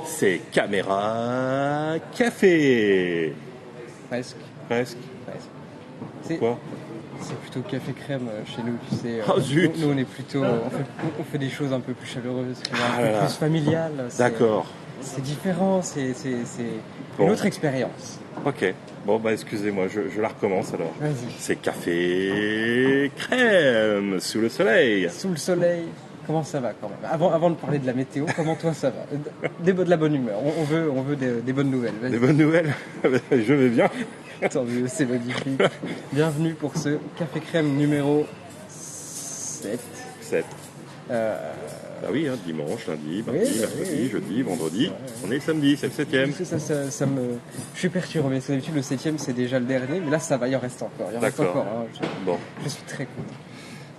C'est Caméra Café. Presque. Presque. C'est Quoi? C'est plutôt café crème chez nous, tu sais. Oh, zut. Nous, on est plutôt, on fait des choses un peu plus chaleureuses, Ah un là peu là. plus familiales. D'accord. C'est différent, c'est Bon. une autre expérience. Ok. Bon, bah excusez-moi, je la recommence alors. Vas-y. C'est Café Crème sous le soleil. Sous le soleil, comment ça va quand même? Avant de parler de la météo, comment toi ça va? De la bonne humeur. On veut des bonnes nouvelles. Vas-y. Des bonnes nouvelles? Je vais bien. Tant mieux, c'est magnifique. Bienvenue pour ce café crème numéro 7. 7. Ah oui, hein, dimanche, lundi, mardi, Oui, mercredi, oui. jeudi, vendredi. Ouais. On est samedi, c'est le 7e. Ça me... Je suis perturbé. D'habitude, le 7e, c'est déjà le dernier. Mais là, ça va, il en reste encore. D'accord. Hein. Bon. Je suis très content.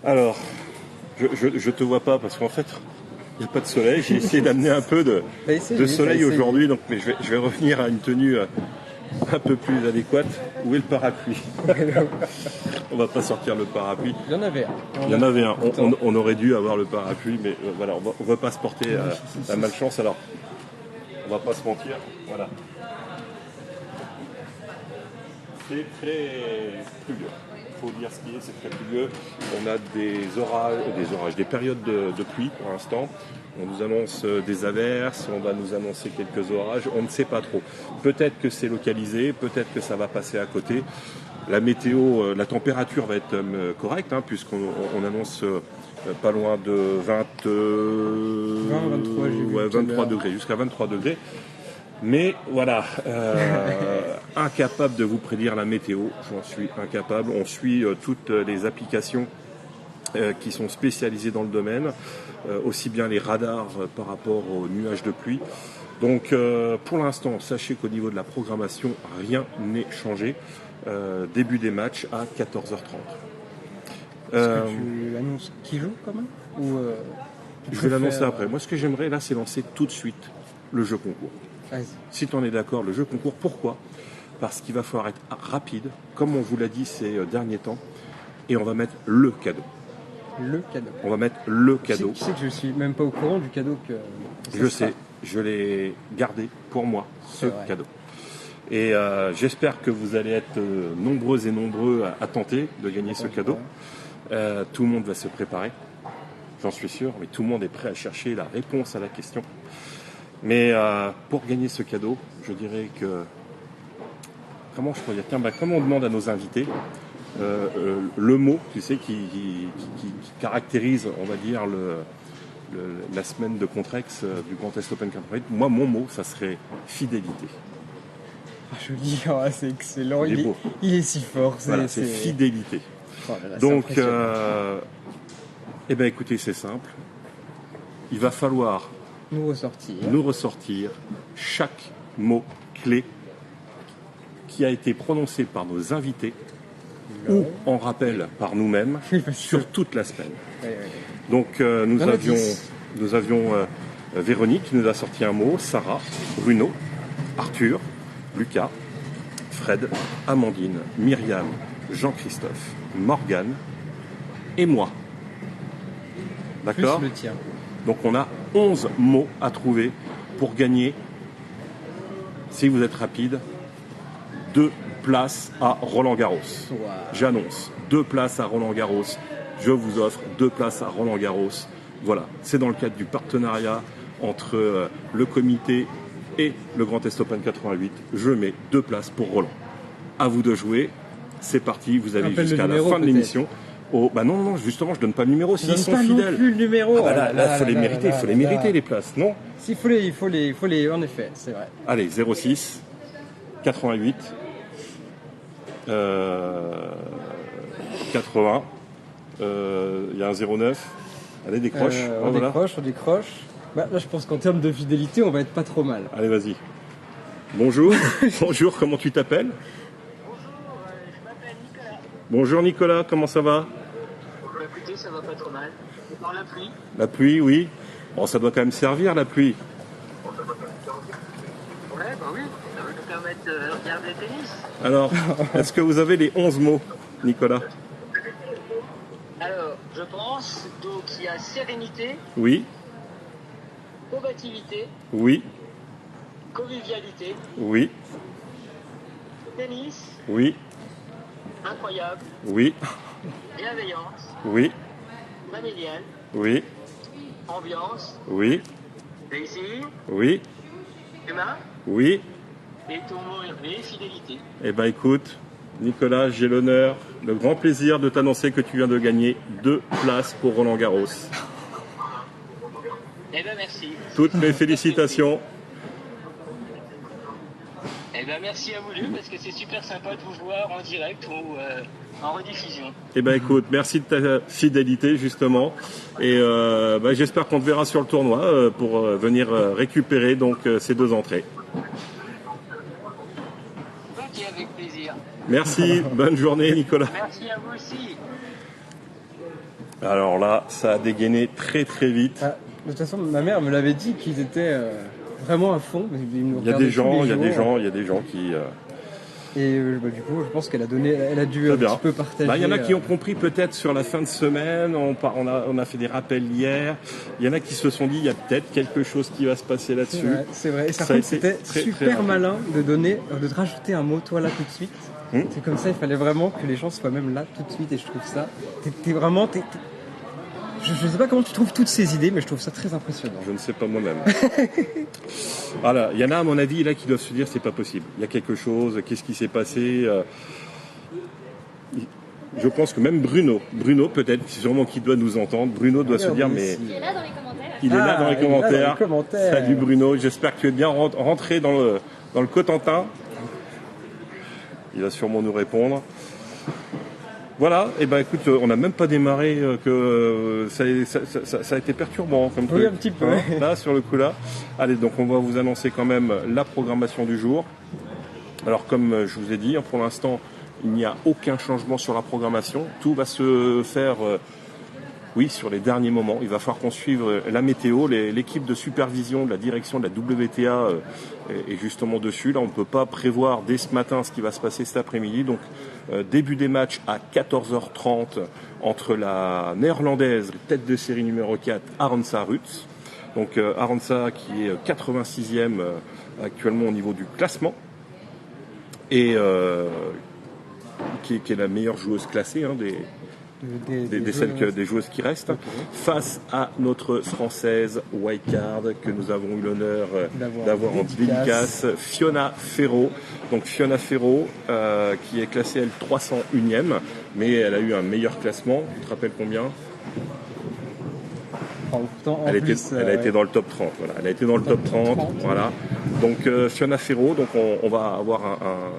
Alors, je te vois pas parce qu'en fait, il n'y a pas de soleil. J'ai essayé d'amener un peu de soleil aujourd'hui, donc mais je vais revenir à une tenue un peu plus adéquate. Où est le parapluie? On va pas sortir le parapluie. Il y en avait un. Il y en avait un. On aurait dû avoir le parapluie, mais voilà, on va pas se porter la malchance. Alors, on va pas se mentir. Voilà. C'est très pluvieux. Il faut dire ce qui est, c'est très pluvieux. On a des périodes de pluie pour l'instant. On nous annonce des averses, on va nous annoncer quelques orages, on ne sait pas trop. Peut-être que c'est localisé, peut-être que ça va passer à côté. La météo, la température va être correcte, hein, puisqu'on annonce pas loin de 23 degrés, jusqu'à 23 degrés. Mais voilà, incapable de vous prédire la météo, j'en suis incapable. On suit toutes les applications qui sont spécialisées dans le domaine, aussi bien les radars par rapport aux nuages de pluie. Donc pour l'instant, sachez qu'au niveau de la programmation, rien n'est changé. Début des matchs à 14h30. Est-ce que tu annonces qui joue quand même ou, je vais l'annoncer après. Moi, ce que j'aimerais là, c'est lancer tout de suite le jeu concours. Vas-y. Si tu en es d'accord, le jeu concours, pourquoi? Parce qu'il va falloir être rapide, comme on vous l'a dit ces derniers temps, et on va mettre le cadeau. Le cadeau. On va mettre le cadeau. Tu sais que je suis même pas au courant du cadeau que... Je sais, je l'ai gardé pour moi, ce cadeau. Et j'espère que vous allez être nombreux et nombreux à tenter de gagner ce cadeau. Tout le monde va se préparer, j'en suis sûr, mais tout le monde est prêt à chercher la réponse à la question. Mais pour gagner ce cadeau, je dirais que... Comment je pourrais dire? Tiens, comme on demande à nos invités, le mot, tu sais, qui caractérise, on va dire, la semaine de Contrex du Grand Est Open 88, moi, mon mot, ça serait fidélité. Ah, joli, c'est excellent, il est si fort. Voilà, c'est fidélité. Oh là là, donc, eh ben, écoutez, c'est simple. Il va falloir nous ressortir chaque mot clé qui a été prononcé par nos invités ou en rappel par nous-mêmes sur toute la semaine. Oui. Donc nous avions Véronique qui nous a sorti un mot, Sarah, Bruno, Arthur, Lucas, Fred, Amandine, Myriam, Jean-Christophe, Morgane et moi. D'accord ? Plus le tien. Donc on a 11 mots à trouver pour gagner, si vous êtes rapide, 2 places à Roland-Garros. Wow. J'annonce 2 places à Roland-Garros. Je vous offre 2 places à Roland-Garros. Voilà, c'est dans le cadre du partenariat entre le comité et le Grand Est Open 88. Je mets 2 places pour Roland. À vous de jouer. C'est parti, vous avez jusqu'à la fin de l'émission. Oh, bah non, justement, je donne pas le numéro s'ils sont fidèles. Non plus le numéro. Là, il faut les mériter, il faut les mériter les places, non? Il faut les, en effet, c'est vrai. Allez, 06 88 80. Il y a un 09. Allez, décroche. On décroche. Bah, là, je pense qu'en termes de fidélité, on va être pas trop mal. Allez, vas-y. Bonjour. Bonjour, comment tu t'appelles? Je m'appelle Nicolas. Bonjour Nicolas, comment ça va? Écoutez, ça va pas trop mal. Dans la pluie. La pluie, oui. Bon, ça doit quand même servir, la pluie. Ouais, bah oui, ça va nous permettre de regarder le tennis. Alors, est-ce que vous avez les 11 mots, Nicolas? Alors, je pense, donc il y a sérénité, Oui, combativité, oui, convivialité, Oui. tennis, Oui. incroyable, Oui. bienveillance, Oui. familiale, Oui. ambiance, Oui. plaisir, Oui. humain, Oui. et ton mot Hervé, fidélité. Eh ben écoute, Nicolas, j'ai l'honneur, le grand plaisir de t'annoncer que tu viens de gagner 2 places pour Roland Garros. Eh ben merci. Toutes mes félicitations. Eh ben merci à vous deux parce que c'est super sympa de vous voir en direct ou en rediffusion. Eh ben écoute, merci de ta fidélité justement. Et j'espère qu'on te verra sur le tournoi pour venir récupérer donc ces 2 entrées. Ok, avec plaisir. Merci, bonne journée Nicolas. Merci à vous aussi. Alors là, ça a dégainé très très vite. Ah, de toute façon, ma mère me l'avait dit qu'ils étaient vraiment à fond. Il y a des gens qui... Et du coup, je pense qu'elle a donné, elle a dû Très un bien. petit peu partager. Il y en a qui ont compris peut-être sur la fin de semaine, on a fait des rappels hier, il y en a qui se sont dit il y a peut-être quelque chose qui va se passer là-dessus. C'est vrai. Et par Ça a contre, été c'était très, super très rapide. malin de te rajouter un mot toi là tout de suite. C'est comme ça, il fallait vraiment que les gens soient même là tout de suite et je trouve ça. Je sais pas comment tu trouves toutes ces idées, mais je trouve ça très impressionnant. Je ne sais pas moi-même. Voilà, il y en a à mon avis là qui doivent se dire c'est pas possible. Il y a quelque chose, qu'est-ce qui s'est passé Je pense que même Bruno peut-être, sûrement qui doit nous entendre, Bruno doit se dire mais Il est là dans les commentaires. il est là dans les il est là dans les commentaires. commentaires. Salut Bruno, j'espère que tu es bien rentré dans le Cotentin. Il va sûrement nous répondre. Voilà, et ben écoute, on n'a même pas démarré que ça a été perturbant comme truc. Oui, un petit peu. Là, sur le coup là. Allez, donc on va vous annoncer quand même la programmation du jour. Alors comme je vous ai dit, pour l'instant, il n'y a aucun changement sur la programmation. Tout va se faire sur les derniers moments. Il va falloir qu'on suive la météo. L'équipe de supervision de la direction de la WTA est justement dessus. Là, on ne peut pas prévoir dès ce matin ce qui va se passer cet après-midi. Donc, début des matchs à 14h30 entre la néerlandaise, tête de série numéro 4, Arantxa Rus. Donc, Arantxa qui est 86e actuellement au niveau du classement. Et qui est la meilleure joueuse classée des joueuses qui restent, face à notre française wildcard que nous avons eu l'honneur d'avoir en dédicace, Fiona Ferro. Donc Fiona Ferro qui est classée elle 301e, mais elle a eu un meilleur classement. Tu te rappelles combien? Elle a été dans le top 30. Voilà. Elle a été dans le top 30. Voilà. Donc Fiona Ferro, donc on va avoir un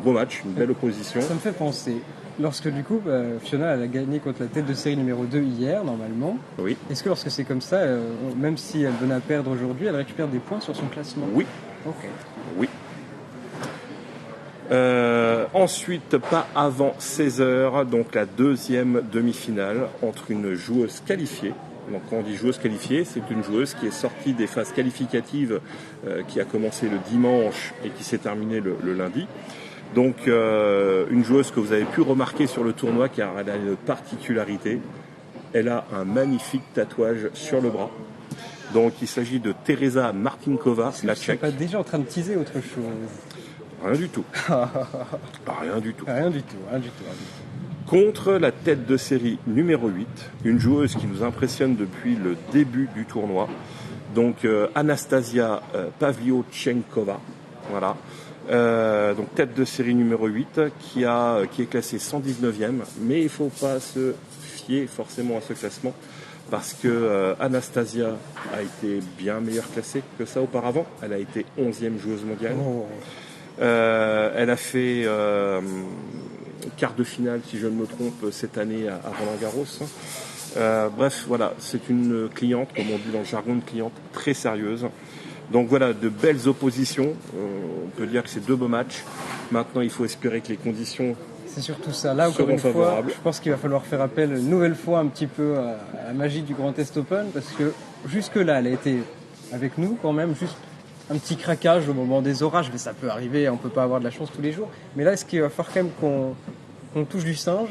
beau match, une belle opposition. Ça me fait penser, lorsque du coup Fiona elle a gagné contre la tête de série numéro 2 hier normalement, oui. Est-ce que lorsque c'est comme ça, même si elle venait à perdre aujourd'hui, elle récupère des points sur son classement? Oui. Ok. Oui. Ensuite, pas avant 16h, donc la deuxième demi-finale entre une joueuse qualifiée. Donc quand on dit joueuse qualifiée, c'est une joueuse qui est sortie des phases qualificatives qui a commencé le dimanche et qui s'est terminée le lundi. Donc une joueuse que vous avez pu remarquer sur le tournoi car elle a une particularité, elle a un magnifique tatouage sur le bras. Donc il s'agit de Teresa Martinkova, la Tchèque. Je suis pas déjà en train de teaser autre chose. Rien du tout. Rien du tout. Rien du tout. Contre la tête de série numéro 8, une joueuse qui nous impressionne depuis le début du tournoi. Donc Anastasia Pavlyuchenkova. Voilà. Donc tête de série numéro 8 qui est classée 119e, mais il ne faut pas se fier forcément à ce classement parce que Anastasia a été bien meilleure classée que ça auparavant. Elle a été 11e joueuse mondiale. Elle a fait quart de finale, si je ne me trompe, cette année à Roland-Garros. Bref, voilà, c'est une cliente, comme on dit dans le jargon, une cliente très sérieuse. Donc voilà, de belles oppositions. On peut dire que c'est 2 beaux matchs. Maintenant, il faut espérer que les conditions c'est surtout ça. Là, encore une fois, je pense qu'il va falloir faire appel une nouvelle fois un petit peu à la magie du Grand Est Open, parce que jusque-là, elle a été avec nous quand même, juste un petit craquage au moment des orages, mais ça peut arriver, on peut pas avoir de la chance tous les jours. Mais là, est-ce qu'il va falloir quand même qu'on touche du singe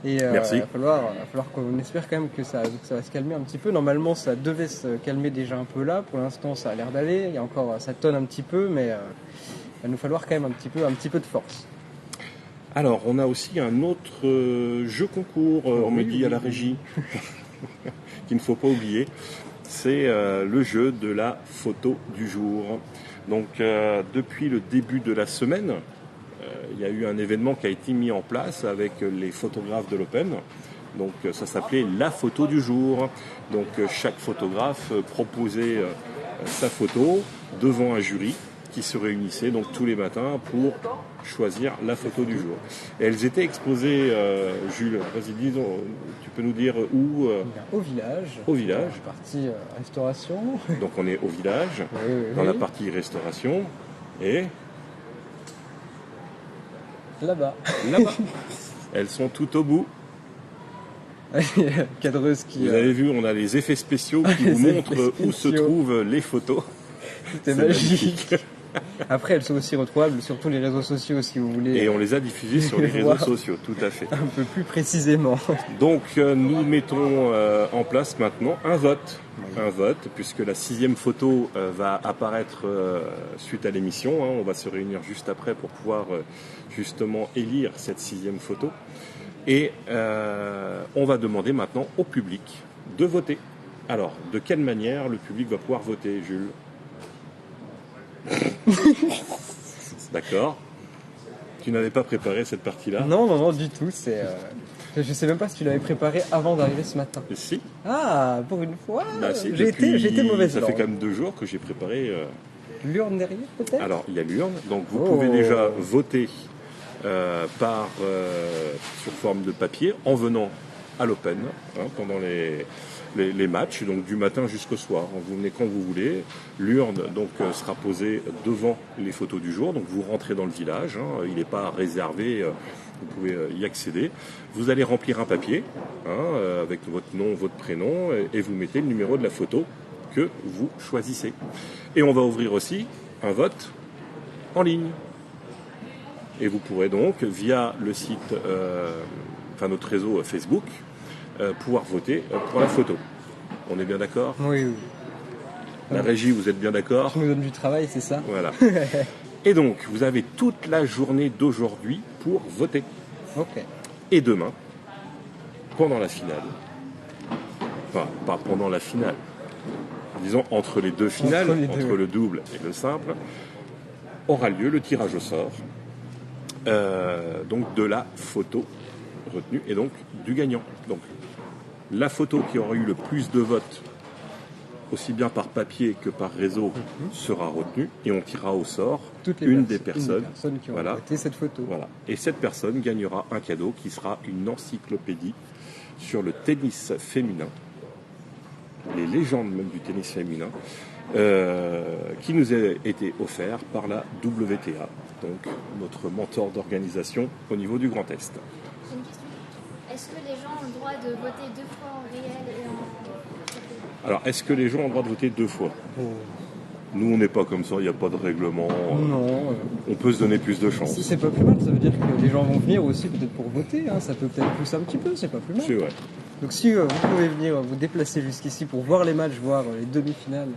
Et Merci. il va falloir qu'on espère quand même que ça va se calmer un petit peu. Normalement, ça devait se calmer déjà un peu là. Pour l'instant, ça a l'air d'aller. Il y a encore, ça tonne un petit peu, mais il va nous falloir quand même un petit peu de force. Alors, on a aussi un autre jeu concours, on me dit à la régie, qu'il ne faut pas oublier. C'est le jeu de la photo du jour. Donc, depuis le début de la semaine, il y a eu un événement qui a été mis en place avec les photographes de l'Open. Donc, ça s'appelait la photo du jour. Donc, chaque photographe proposait sa photo devant un jury qui se réunissait donc tous les matins pour choisir la photo du jour. Et elles étaient exposées, Jules, vas-y, disons, tu peux nous dire où Au village. Au village. Partie restauration. Donc on est au village, dans la partie restauration, et là-bas. Elles sont toutes au bout. Cadreuse qui... Vous avez vu, on a les effets spéciaux qui vous montrent où se trouvent les photos. C'était magique. Après, elles sont aussi retrouvables sur tous les réseaux sociaux si vous voulez. Et on les a diffusées sur les réseaux sociaux, tout à fait. Un peu plus précisément. Donc nous mettons en place maintenant un vote. Un vote, puisque la 6e photo va apparaître suite à l'émission. On va se réunir juste après pour pouvoir justement élire cette 6e photo. Et on va demander maintenant au public de voter. Alors, de quelle manière le public va pouvoir voter, Jules ? D'accord. Tu n'avais pas préparé cette partie-là ? Non, du tout. Je sais même pas si tu l'avais préparé avant d'arriver ce matin. Si. Ah, pour une fois, Si, j'ai été mauvaise Ça langue. fait quand même 2 jours que j'ai préparé... L'urne derrière, peut-être ? Alors, il y a l'urne. Donc, vous pouvez déjà voter sur forme de papier en venant à l'Open pendant les matchs, donc du matin jusqu'au soir. Vous venez quand vous voulez. L'urne donc sera posée devant les photos du jour. Donc vous rentrez dans le village. Il n'est pas réservé. Vous pouvez y accéder. Vous allez remplir un papier avec votre nom, votre prénom, et vous mettez le numéro de la photo que vous choisissez. Et on va ouvrir aussi un vote en ligne. Et vous pourrez donc, via le site, notre réseau Facebook, pouvoir voter pour la photo. On est bien d'accord ? Oui. La régie, vous êtes bien d'accord ? Tu nous donnes du travail, c'est ça ? Voilà. Et donc, vous avez toute la journée d'aujourd'hui pour voter. Ok. Et demain, pendant la finale, enfin, pas pendant la finale, disons entre les deux finales, entre le double et le simple, aura lieu le tirage au sort donc de la photo retenue et donc du gagnant. Donc la photo qui aura eu le plus de votes, aussi bien par papier que par réseau, sera retenue et on tirera au sort une des personnes qui ont voté cette photo. Voilà. Et cette personne gagnera un cadeau qui sera une encyclopédie sur le tennis féminin, les légendes même du tennis féminin, qui nous a été offert par la WTA, donc notre mentor d'organisation au niveau du Grand Est. J'ai une question. Est-ce que les gens ont le droit de voter 2 fois en réel et en... Alors, est-ce que les gens ont le droit de voter 2 fois ? Nous, on n'est pas comme ça, il n'y a pas de règlement. Non. On peut se donner plus de chance. Si c'est pas plus mal, ça veut dire que les gens vont venir aussi peut-être pour voter. Ça peut peut-être pousser un petit peu, c'est pas plus mal. C'est vrai. Donc si vous pouvez venir vous déplacer jusqu'ici pour voir les matchs, voir les demi-finales,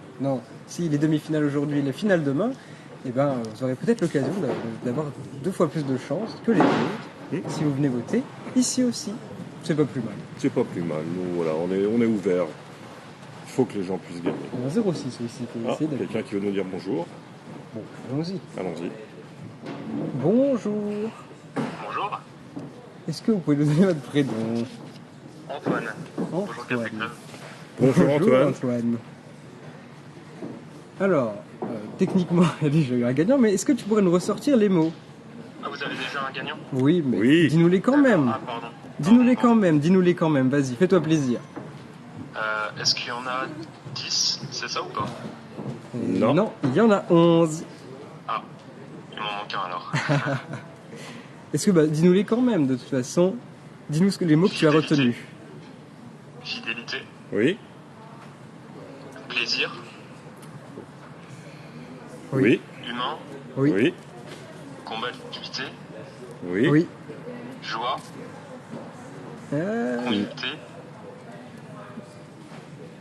les demi-finales aujourd'hui et les finales demain, vous aurez peut-être l'occasion d'avoir 2 fois plus de chance que les autres. Si vous venez voter, ici aussi, c'est pas plus mal. C'est pas plus mal. Nous, voilà, on est ouvert. Il faut que les gens puissent gagner. On a 0,6 aussi. Quelqu'un qui veut nous dire bonjour. Bon, allons-y. Allons-y. Bonjour. Bonjour. Est-ce que vous pouvez nous donner votre prénom ? Antoine. Bonjour Capitaine. Bonjour Antoine. Alors, techniquement, il y a déjà eu un gagnant, mais est-ce que tu pourrais nous ressortir les mots ? Ah, vous avez déjà un gagnant ? Oui, mais dis-nous-les quand même. Ah, pardon. Dis-nous-les quand même. Vas-y, fais-toi plaisir. Est-ce qu'il y en a 10 ? C'est ça ou pas ? Non, il y en a 11. Ah, il m'en manque un alors. Est-ce que, dis-nous-les quand même, de toute façon. Dis-nous les mots que tu as retenus. Fidélité. Oui. Plaisir. Oui. Humain. Oui. Combativité. Oui. Joie. Thé.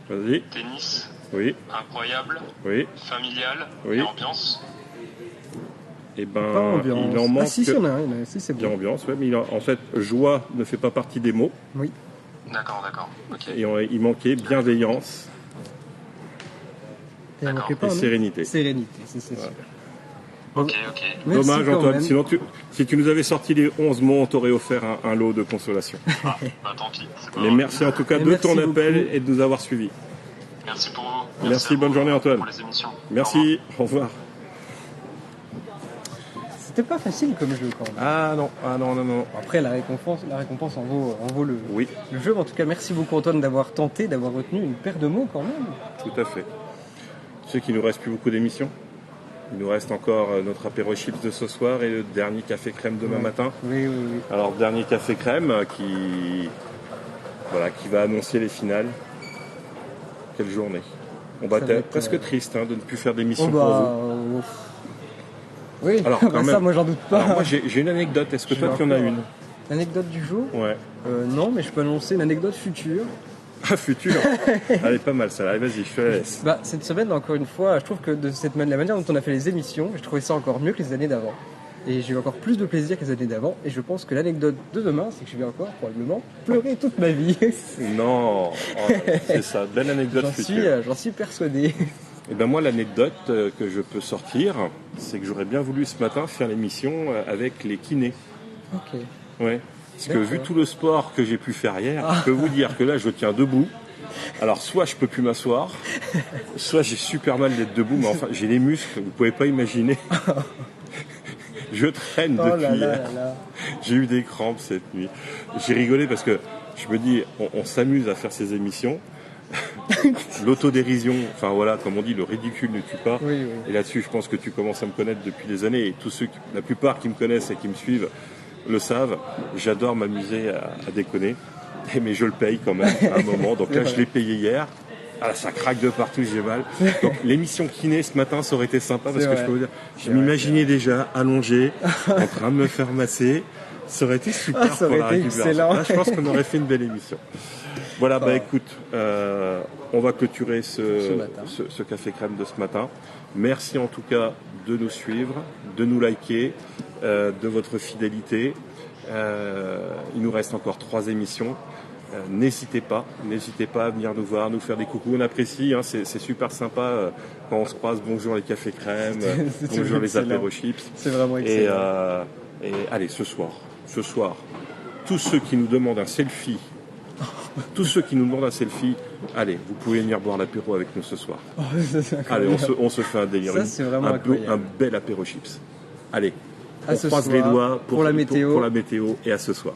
Vas-y. Tennis. Oui. Incroyable. Oui. Familial. Oui. Et ambiance. Et ben, Pas ambiance. il en manque. Ah si, il y en a un. Si, c'est Il y a bon. ambiance, ouais, mais en fait, joie ne fait pas partie des mots. Oui. D'accord. Ok. Et il manquait bienveillance Il manquait pas et un nom. Sérénité. Sérénité, c'est sûr. Ok. Merci Dommage, quand Antoine. même. Sinon, si tu nous avais sorti les 11 mots, on t'aurait offert un lot de consolation. Bah tant pis. C'est pas Mais grave. merci en tout cas Et de merci ton appel beaucoup. et de nous avoir suivis. Merci pour vous. Merci, à bonne vous journée, Antoine. Pour les émissions. Merci, au revoir. C'était pas facile comme jeu quand même. Ah non. Après, la récompense en vaut le jeu. En tout cas, merci beaucoup Antoine d'avoir tenté, d'avoir retenu une paire de mots quand même. Tout à fait. Tu sais qu'il nous reste plus beaucoup d'émissions. Il nous reste encore notre apéro chips de ce soir et le dernier café crème demain matin. Oui. Alors, dernier café crème qui va annoncer les finales. Quelle journée. On va être presque triste de ne plus faire d'émission pour vous. Oui, Alors, quand ça même. elle doute pas. Alors, moi j'ai une anecdote. Est-ce que toi tu en as une? L'anecdote du jour Ouais. Non, mais je peux annoncer une anecdote future. Ah, futur. Elle est pas mal ça. Allez, vas-y, je te la laisse. Cette semaine, encore une fois, je trouve que la manière dont on a fait les émissions, je trouvais ça encore mieux que les années d'avant. Et j'ai eu encore plus de plaisir que les années d'avant. Et je pense que l'anecdote de demain, c'est que je vais encore probablement pleurer toute ma vie. Non, c'est ça. Belle anecdote future. J'en suis persuadé. Et ben moi, l'anecdote que je peux sortir, c'est que j'aurais bien voulu ce matin faire l'émission avec les kinés. Ok. Ouais. Parce que vu tout le sport que j'ai pu faire hier, je peux vous dire que là, je tiens debout. Alors, soit je peux plus m'asseoir, soit j'ai super mal d'être debout, mais enfin, j'ai les muscles, vous pouvez pas imaginer. Je traîne depuis hier. J'ai eu des crampes cette nuit. J'ai rigolé parce que je me dis, on s'amuse à faire ces émissions. L'autodérision, enfin voilà, comme on dit, le ridicule ne tue pas. Oui. Et là-dessus, je pense que tu commences à me connaître depuis des années. Et tous la plupart qui me connaissent et qui me suivent le savent. J'adore m'amuser à déconner. Mais je le paye quand même à un moment. Donc là, je l'ai payé hier. Ah, ça craque de partout, j'ai mal. Donc l'émission kiné ce matin, ça aurait été sympa parce que je peux vous dire, je m'imaginais déjà allongé, en train de me faire masser. Ça aurait été super ça aurait pour la été récupération. excellent. Là, je pense qu'on aurait fait une belle émission. Voilà, écoute, on va clôturer ce café crème de ce matin. Merci en tout cas de nous suivre, de nous liker, de votre fidélité. Il nous reste encore 3 émissions. N'hésitez pas à venir nous voir, nous faire des coucous, on apprécie, c'est super sympa quand on se croise. Bonjour les cafés crème, bonjour les apéros chips. C'est vraiment excellent. Et allez, ce soir, tous ceux qui nous demandent un selfie, allez, vous pouvez venir boire l'apéro avec nous ce soir. Allez, on se fait un délire, ça, c'est vraiment un bel apéro chips. Allez, on ce croise soir, les doigts pour la météo et à ce soir.